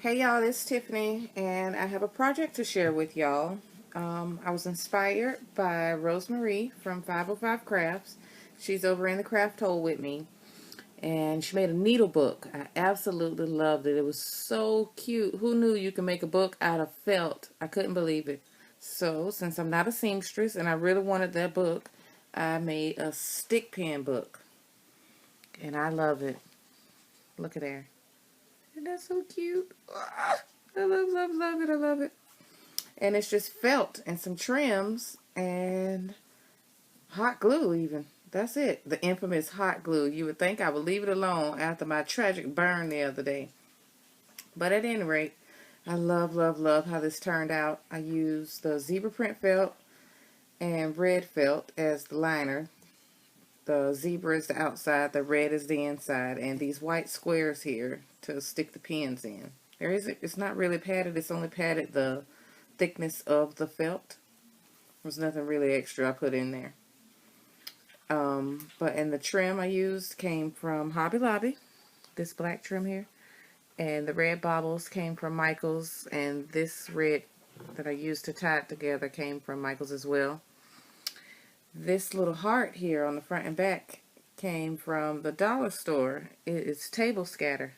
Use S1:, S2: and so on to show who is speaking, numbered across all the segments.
S1: Hey y'all, it's Tiffany, and I have a project to share with y'all. I was inspired by Rosemarie from 505 Crafts. She's over in the craft hole with me, and she made a needle book. I absolutely loved it. It was so cute. Who knew you could make a book out of felt? I couldn't believe it. So, since I'm not a seamstress and I really wanted that book, I made a stick pin book, and I love it. Look at there. Isn't that so cute? Ah, I love it. I love it. And it's just felt and some trims and hot glue even. That's it. The infamous hot glue. You would think I would leave it alone after my tragic burn the other day. But at any rate, I love how this turned out. I used the zebra print felt and red felt as the liner. The zebra is the outside, the red is the inside, and these white squares here to stick the pins in. It's not really padded, it's only padded the thickness of the felt. There's nothing really extra I put in there. And the trim I used came from Hobby Lobby, this black trim here. And the red bobbles came from Michael's, and this red that I used to tie it together came from Michael's as well. This little heart here on the front and back came from the dollar store. It's table scatter.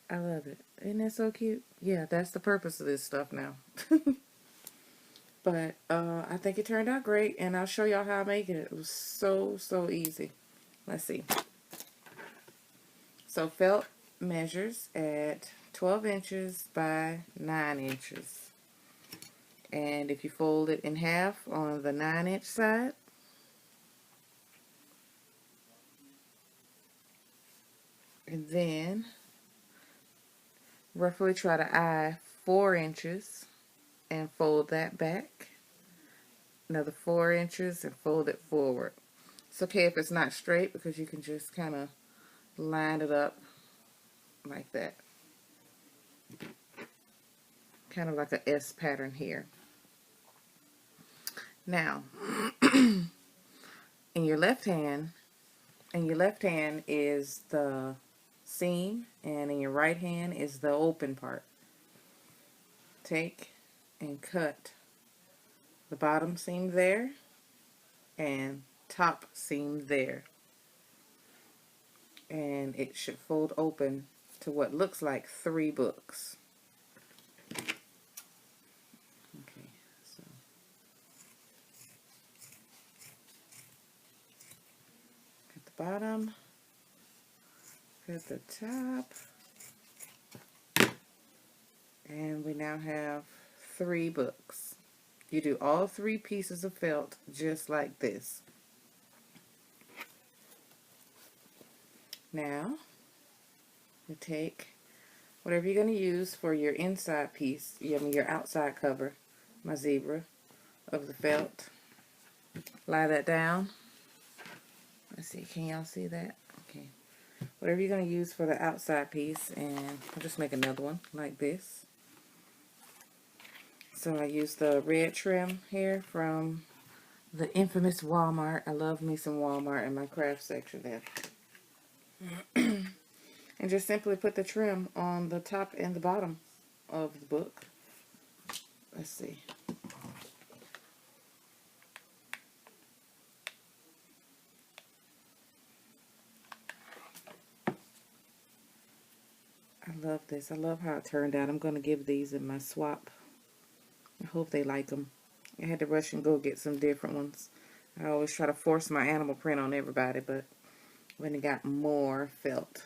S1: I love it. Isn't that so cute? Yeah, that's the purpose of this stuff now. But I think it turned out great, and I'll show y'all how I make it. It was so easy. Let's see. So felt measures at 12 inches by 9 inches. And if you fold it in half on the 9-inch side, and then roughly try to eye 4 inches and fold that back. Another 4 inches and fold it forward. It's okay if it's not straight because you can just kind of line it up like that. Kind of like a S pattern here. Now, in your left hand is the seam, and in your right hand is the open part. Take and cut the bottom seam there and top seam there. And it should fold open to what looks like 3 books. Okay, so cut the bottom, cut the top, and we now have 3 books. You do all 3 pieces of felt just like this. Now, you take whatever you're going to use for your inside piece, your outside cover, my zebra of the felt. Lie that down. Let's see, can y'all see that? Okay. Whatever you're going to use for the outside piece, and I'll just make another one like this. So I use the red trim here from the infamous Walmart. I love me some Walmart in my craft section there. And just simply put the trim on the top and the bottom of the book. Let's see. I love this. I love how it turned out. I'm going to give these in my swap. I hope they like them. I had to rush and go get some different ones. I always try to force my animal print on everybody, but when it got more felt.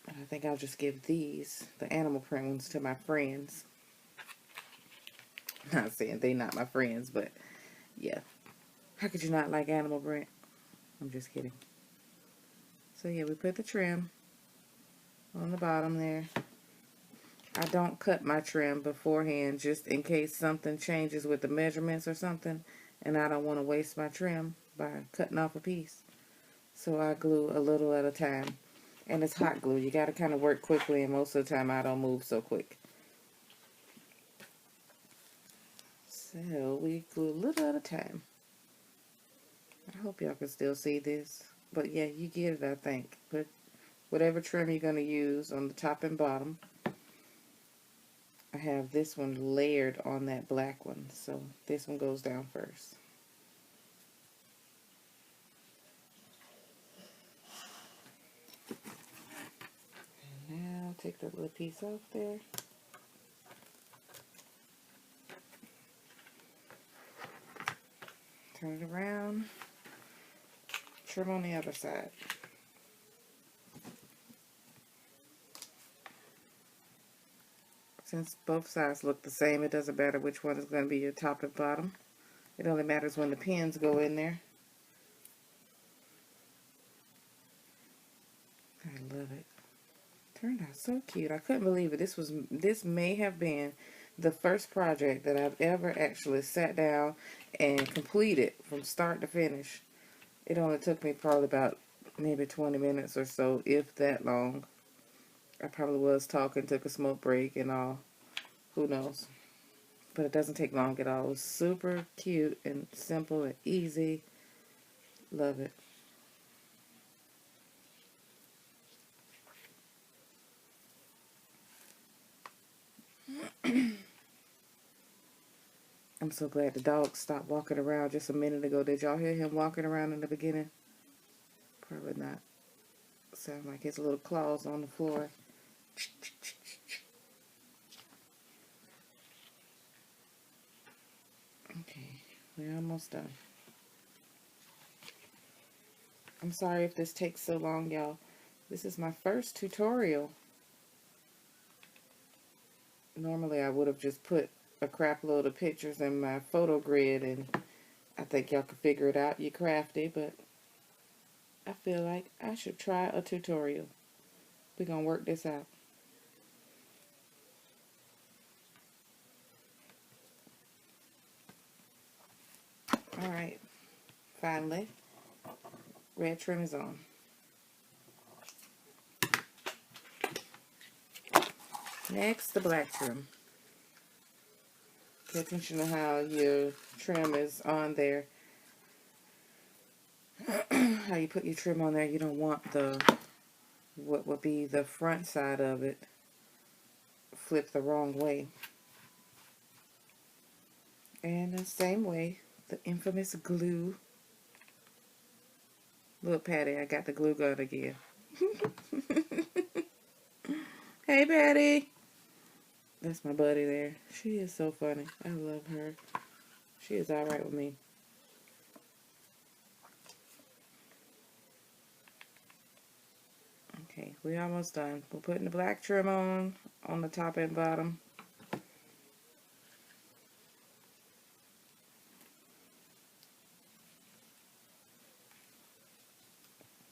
S1: I think I'll just give these, the animal print ones, to my friends. Not saying they're not my friends, but yeah. How could you not like animal print? I'm just kidding. So yeah, we put the trim on the bottom there. I don't cut my trim beforehand just in case something changes with the measurements or something, and I don't want to waste my trim by cutting off a piece. So I glue a little at a time. And it's hot glue. You got to kind of work quickly, and most of the time I don't move so quick. So we glue a little at a time. I hope y'all can still see this. But yeah, you get it, I think. Put whatever trim you're going to use on the top and bottom. I have this one layered on that black one, so this one goes down first. And now take that little piece off there. Turn it around. Trim on the other side. Since both sides look the same, it doesn't matter which one is going to be your top and bottom. It only matters when the pins go in there. I love it. Turned out so cute. I couldn't believe it. This may have been the first project that I've ever actually sat down and completed from start to finish. It only took me probably about maybe 20 minutes or so, if that long. I probably was talking, took a smoke break and all. Who knows? But it doesn't take long at all. It was super cute and simple and easy. Love it. I'm so glad the dog stopped walking around just a minute ago. Did y'all hear him walking around in the beginning? Probably not. Sound like his little claws on the floor. Okay, we're almost done. I'm sorry if this takes so long, y'all. This is my first tutorial. Normally I would have just put a crap load of pictures in my photo grid and I think y'all could figure it out. You're crafty, but I feel like I should try a tutorial. We're going to work this out. Alright, finally, red trim is on. Next, the black trim. Pay attention to how your trim is on there. How you put your trim on there. You don't want what would be the front side of it flip the wrong way. And the same way, the infamous glue. Look, Patty, I got the glue gun again. Hey, Patty. That's my buddy there. She is so funny. I love her. She is alright with me. Okay, we're almost done. We're putting the black trim on the top and bottom.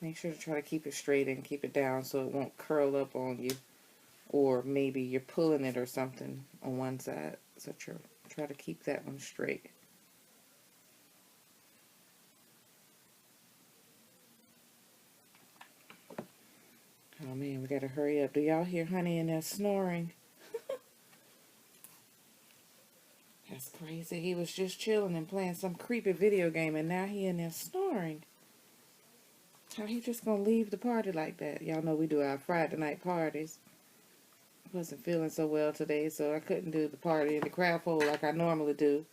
S1: Make sure to try to keep it straight and keep it down so it won't curl up on you. Or maybe you're pulling it or something on one side. So try to keep that one straight. Oh man, we gotta hurry up. Do y'all hear Honey in there snoring? That's crazy. He was just chilling and playing some creepy video game and now he in there snoring. How he just gonna leave the party like that? Y'all know we do our Friday night parties. Wasn't feeling so well today, so I couldn't do the party in the craft hole like I normally do.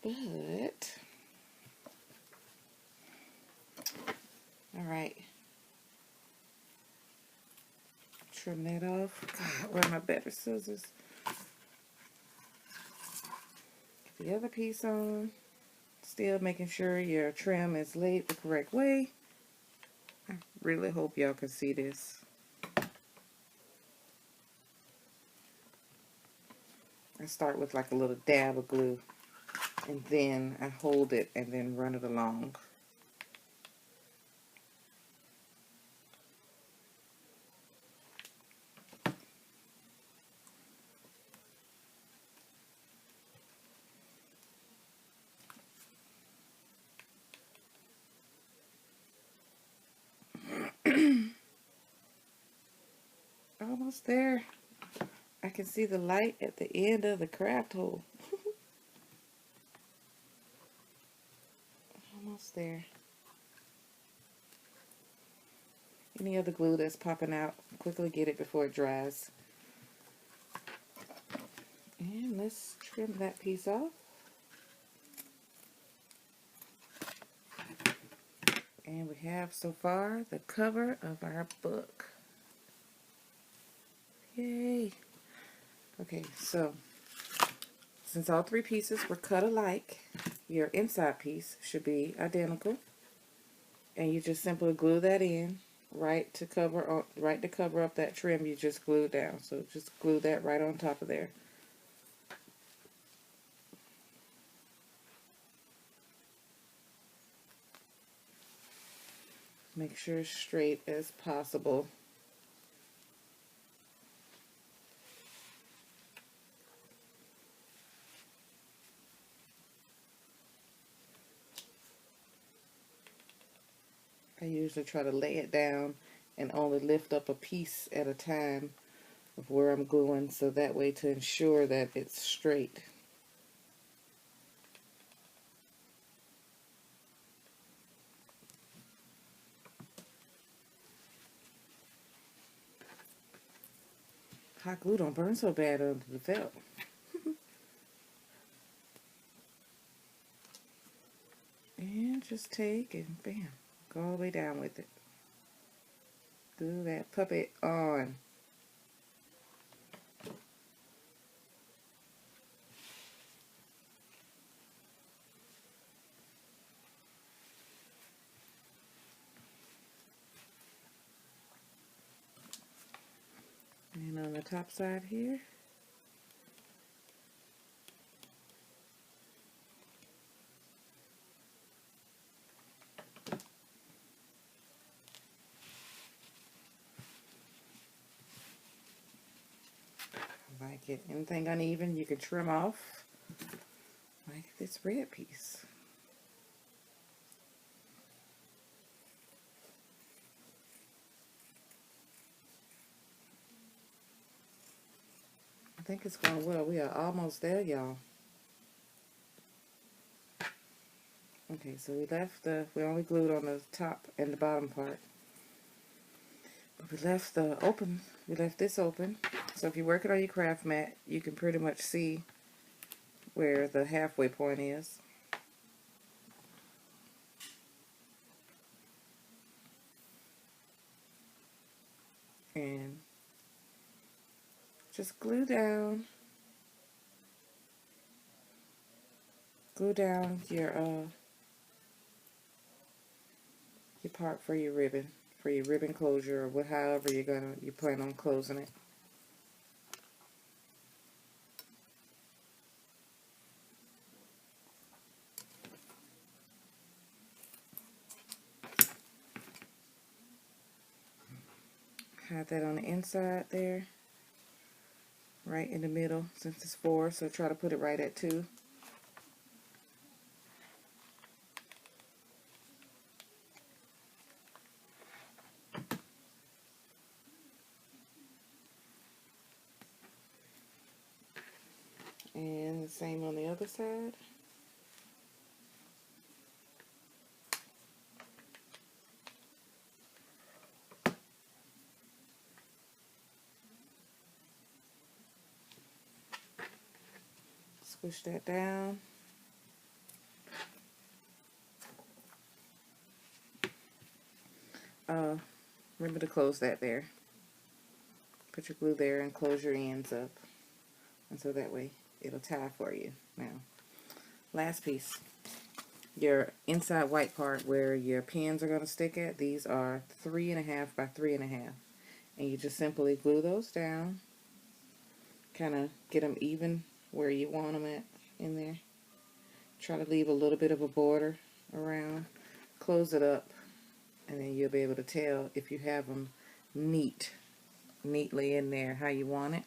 S1: But alright. Trim that off. God, where are my better scissors? Get the other piece on. Still making sure your trim is laid the correct way. I really hope y'all can see this. I start with like a little dab of glue and then I hold it and then run it along. Almost there. I can see the light at the end of the craft hole. Almost there. Any other glue that's popping out, quickly get it before it dries. And let's trim that piece off. And we have so far the cover of our book. Yay! Okay, so since all three pieces were cut alike, your inside piece should be identical. And you just simply glue that in right to cover up that trim you just glued down. So just glue that right on top of there. Make sure it's straight as possible. I usually try to lay it down and only lift up a piece at a time of where I'm gluing, so that way to ensure that it's straight. Hot glue don't burn so bad under the felt. And just take and bam, go all the way down with it. Glue that puppet on. And on the top side here, like it. Anything uneven, you can trim off, like this red piece. I think it's going well. We are almost there, y'all. Okay, so we only glued on the top and the bottom part. But we left this open. So if you're working on your craft mat, you can pretty much see where the halfway point is. And just glue down your part for your ribbon closure, or however you plan on closing it. Have that on the inside there, right in the middle, since it's 4, so try to put it right at 2. And the same on the other side. Squish that down. Remember to close that there. Put your glue there and close your ends up. And so that way it'll tie for you. Now, last piece. Your inside white part where your pins are going to stick at, these are 3.5 by 3.5. And you just simply glue those down. Kind of get them even where you want them at in there. Try to leave a little bit of a border around. Close it up, and then you'll be able to tell if you have them neatly in there how you want it.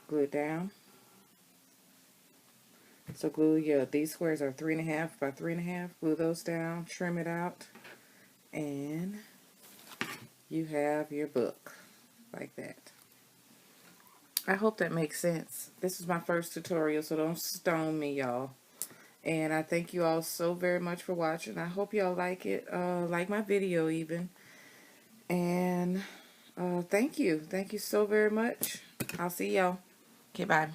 S1: Glue it down. So these squares are 3.5 by 3.5. Glue those down, trim it out, and you have your book like that. I hope that makes sense. This is my first tutorial, so don't stone me, y'all. And I thank you all so very much for watching. I hope y'all like it, like my video even. And thank you. Thank you so very much. I'll see y'all. Okay, bye.